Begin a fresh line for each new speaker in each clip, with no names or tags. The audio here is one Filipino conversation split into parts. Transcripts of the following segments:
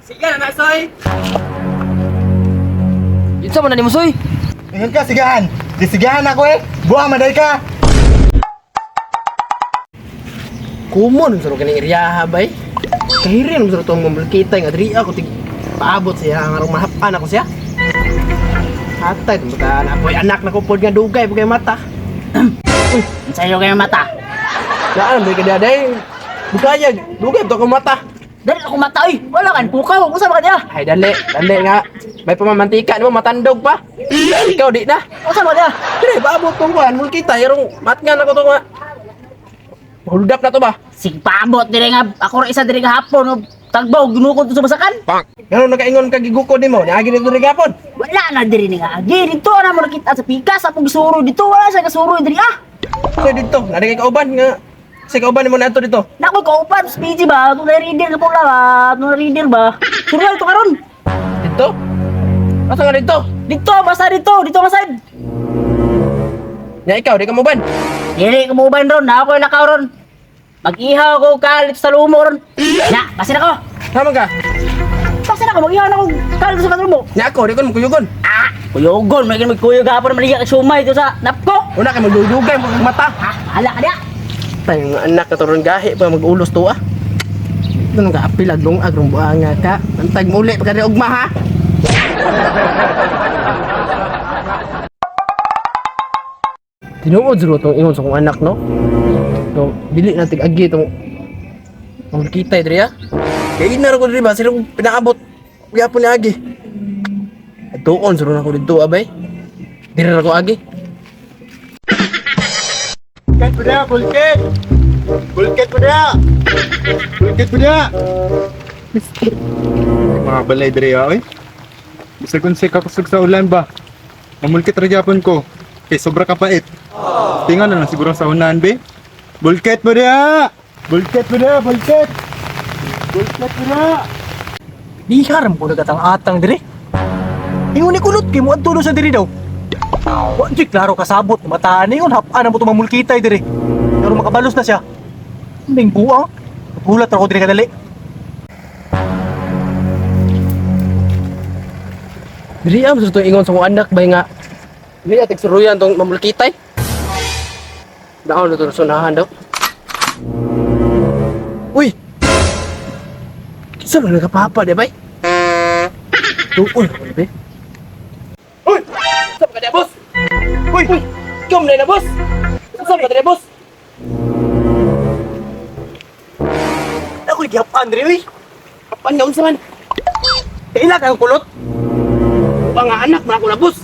Sige na, Soy!
Yun sa mo na ni Musoy.
Ingon ka, sigahan. Di sigahan ako eh. Buha, maday ka.
Kumon, saro ka ng iriyaha, bay. Kahirin, saro itong mamulkita yung adri ako, paabot siya, nga mahapan ako siya. Hatay, kumbaga na ako'y anak na kupod nga dugay, pagay mata.
Uy, sa'yo kayo mata.
Daan, may kadaday. Bukaya, dugay, ito akong mata.
Dali ako mata, uy. Wala kan, pukaw. Kung saan ba ka niya?
Ay, dali nga. May pamamantika, mo matandog pa. Ikaw, di na.
Kung saan ba niya?
Pero, paabot kong kuhan, mulkita, yarong matngan ako ito nga. Hold up na to ba?
Sige, paabot. Dili nga, ako rin isa dili nga hapon. Tagbaw, ginukod to sa basakan.
Ganun, nakaingon ka gigukod ni mo. Niagin ito rin gapon.
Wala na diri ni nga. Agi, dito na mo nakita sa pikas. Apong gisuro dito. Wala siya kasuro diri ah.
So, dito, narin kay kauban nga. Kasi kauban mo na ito dito.
Nakoy kaupan, speedy ba? Ito na reader na pula ba? Ito na reader ba? Surual to karon.
Dito? Asa nga dito?
Dito, basta dito. Dito nga side.
Nya ikaw, di ka mo ban?
Dili ko mo ba ron? Ako yung nakaw ron. Mag-ihaw ko kalit sa lumo ron. Ya, kasi na ko.
Tama ka?
Kasi na ko, mag-ihaw na ko kalit sa lumo.
Nya ako, di ko magkuyugon.
Ah, kuyogon. May kuyog hapon maliya ka sumay ito sa napko.
Una kay magdudugay, mata.
Ha, hala ka niya.
Tayong anak na turun gahi pa mag-ulos to ah. Ito nang kaapil aglong agrong buanga ka. Antag muli pa ka rin ugma ha. Tinuod zero tong ingon sa kong anak no. So, dili na tig-agi tong kita diri ah. Kaya inar ko diri ba sila kong pinaabot. Gyapon ni agi. Tuon zero na ko dito abay. Diri na ko agi.
Bulket po na, bulket. Bulket po na. Bulket po na. Mga balay diri ah, oy. Bisa kung siya kakusog sa ulan ba? Mamulkit ragyapon ko. Kay sobra kapait. Tingnan na lang siguro sa unahan, be. Bulket po na! Bulket po na, bulket! Bulket po na!
Di haram ko nagatang-atang dire. Ingon ni kulot kay mo adto sa diri daw. Wa di klaro kasabot mataan ni yun hap-an mo tumamulkitay dire. Pero makabalos na siya. Ning buang. Bulat ra ko dire kadali.
Dili am sa itong ingon sa kong anak bay nga. Dili atik suruyan tong mamulkitay. Daon na ito sunahan daw. Uy! Kisa mo nagkapapa di bay? Tuon ako di bay? Uy! Saan ka di boss? Uy! Uy! Ikaw mo na boss! Saan ka di boss?
Ako gihap-an dire uy.
Kapan nga unsa man?
Kaila kang kulot.
Ba nga anak man ako na boss?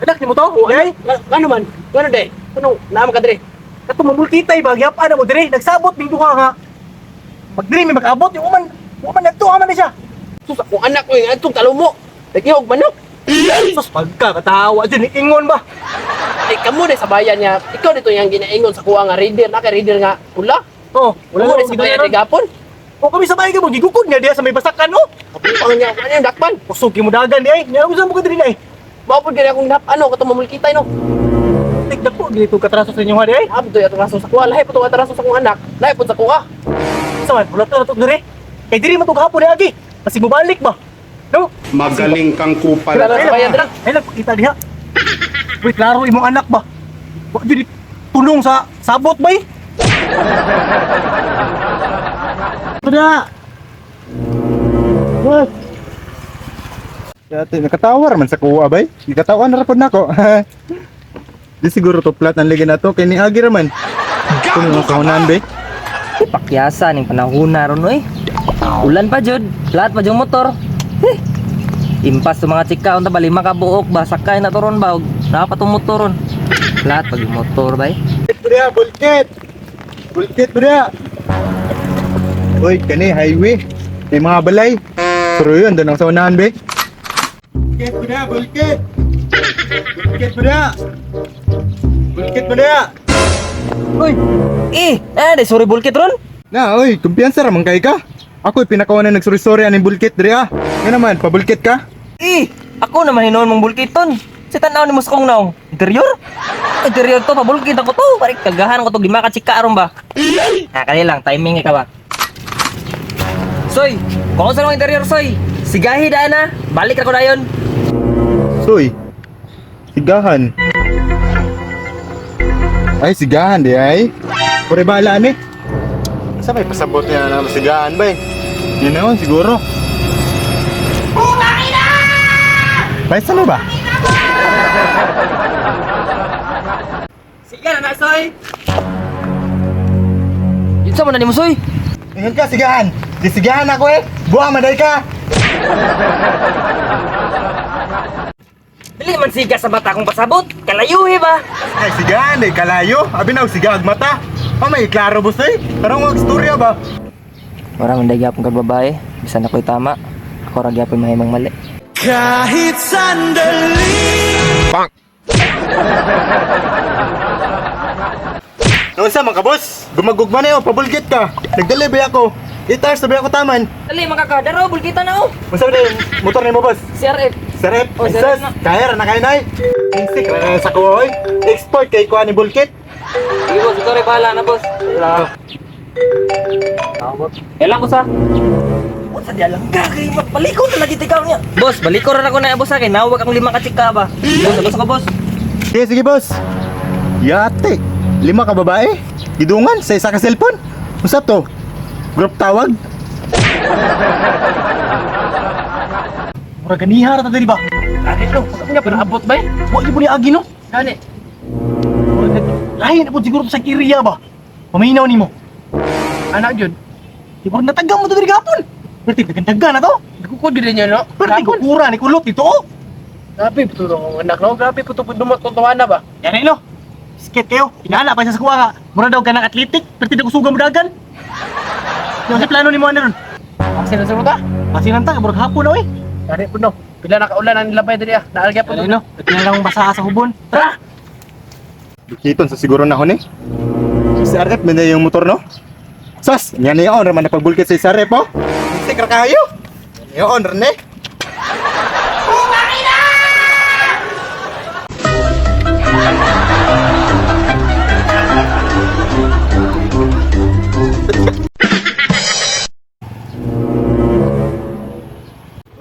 Anak nimo to? Okay?
Ano man? Ano day? Ano? Naman ka dire?
Kato mamulkitay ba gihap-an mo dire. Nagsabot ning duha nga. Magdiri may makaabot yung uman nagto man na siya.
Sus, akong anak ko yung atong talumo. Nagihog manok.
Sus pagka katawa din ingon ba.
Ay, kamo na sa bayan niya. Ikaw dito yung ginaingon sa kuha nga reader. Naka-reader nga pula.
Oh,
Wala mo sa bayan ni Gapon.
O kami sabay ka mo gigukod nga diya sa may basakan oh.
Kapupang niya. Ano yung dakpan?
Kusog mo dagan di ay. Nya usa mo ka diri na eh.
Maupod ka niya kung katong mamulkitay no.
Tigdak po ginito katraso sa inyo ha di ay.
Abdo yung atraso sa kuha. Lahi po itong atraso sa kong anak. Lahi po sa kuha.
Saman, bulat na ito diri. Kay diri man to gahapon ni agi. Kasi mubalik ba? No?
Magaling kang kupal.
Kilala sa bayan dira.
Ay lang pakita diha. Uy, klaro imong anak ba? Wa di tulong sa sabot bay.
Pada! What? Dati, nakatawar man sa kuha, bay. Nakatawa na rapod na ako. Di siguro to plat ang ligin na to. Kaya ni Agi raman. Ito mga kaunahan, bay.
Pakyasa ning panahon na ron oy. Ulan pa jud, lahat pa yung motor. Impas sa mga chika unta ba lima ka buok ba sakay na toron ba og napa tong motor ron. Lahat pa yung motor bay.
Bulket, bulket! Bulket, bulket! Uy, kani, highway. May mga balay. Pero yun, doon ang sa unahan, bay. Bulket, bulket, bulket! Bulket, bulket! Bulket, bulket!
Uy,
Sorry bulkit ron.
Na, oy, kumpiyansa ramang kay ka. Ako'y pinakawanan nagsorry-sorry aning bulkit diri ah. Nga naman, pabulkit ka?
Ako naman hinuon mong bulkiton. Si tanaw ni muskong naong. Interior? Interior to, pabulkit ako to. Parik kagahan ko to, lima ka chika aron ba? Kali lang, timing ka ba? Soy, kung sa interior, Soy. Sigahi daan na. Balik ako dayon.
Soy, sigahan. Ay, sigahan di ay. Pure bala ni. Sa may pasabot niya na sigahan ba eh? Yun na yun, siguro. Bay, saan ba?
Sige na, Soy. Yun sa mo na ni mo, Soy.
Ingat ka, sigahan. Di sigahan ako eh. Buang maday ka.
Dili man siga sa bata kong pasabot. Kalayuhi ba?
Ay, sigahan eh, kalayo. Abi na, sigag mata. Oh, may klaro boss eh. Parang mag-storya ba?
Orang hindi gyapon ka babae. Bisan ako'y tama. Ako ra gyapon mahimong mali.
Noon sa mga boss, gumagog man eh, pabulgit ka. Nagdelivery ako. 8 hours sabi ako taman.
Dali, makakadaro. Bulkita na, oh.
Masabi na yung motor ni mo boss.
CRF.
Sarap,
Oh,
oh,
sarap na.
kaya na kayo na eh. Insik, na sa kuhoy. Export kay kuha ni Bulkit.
Sige, boss. Ito rin bahala na, boss. Kailan ko sa? Sa di alam ka, kay magbaliko na lagi tikaw niya. Boss, baliko rin ako na, boss, akin. Nawag akong 5 katsika ba? Boss, ako, boss.
Sige, boss. Yate, 5 ka babae. Gidungan sa isa ka cellphone. Usap to. Group tawag.
Mura ganihara ta diri ba?
Gani no, pag nga pinaabot ba eh?
Wa gyud ni agi no.
Gani.
Mura lain na po siguro to sa area ba. Paminaw nimo.
Anak yun.
Di ba natagam mo to diri gapon? Perti dagan na to.
Nagkukod din niya no?
Perti ko kura ni kulot dito oh.
Grabe, puto ng anak no? Grabe, puto dumot kong tawana ba?
Yan no. Skate kayo. Inala pa siya sa kuha nga. Mura daw kanang atletic, perti daw kusuga mo dagan. Yung sa plano nimo ano ron?
Asin na sa muta?
Pasinan ta, murag hapon na oy.
Gani po no. Pila na kaulan ang nilabay diri ah. Naalagya po
Ano no? Perti na lang basa sa hubon.
Tara!
Bukiton sa siguro na ako ni. Si RF, may na yung motor no? Sos, yan na yun. Raman na pagbulkit sa si RF oh. Insik, rakayo. Yan yun, Rene.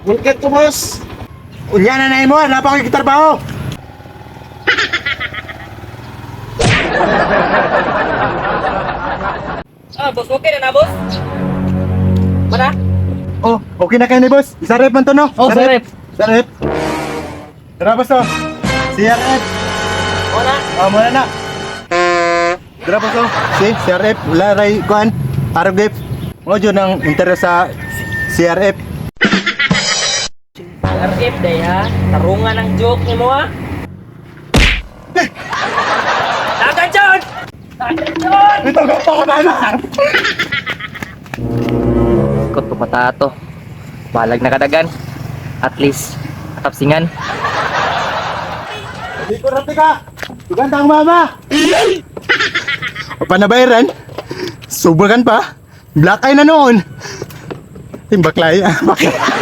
Bulkit ko, boss. Unya na mo, wala pa ako kitarbaho.
Ah, boss, okay na na, boss? Mana?
Oh, okay na kayo ni boss. Isa rep man to, no?
Oh, sa rep.
Isa rep. Tara, boss, oh. CRF.
Mana?
Oh, muna na. Tara, boss, oh. CRF. Wala, ray, kuhan. Aragip. Mga dyan ang interest sa CRF.
RF day, ha? Tarungan ang joke ni mo, ha? Dagan dyan! Dagan dyan!
Ito, gapo ko na lang.
Ikot po mata to. Balag na kadagan. At least, katapsingan.
Hindi ko rati ka. Tugantang mama. Panabayaran. Subagan pa. Black eye na noon. Timbaklay. Bakit?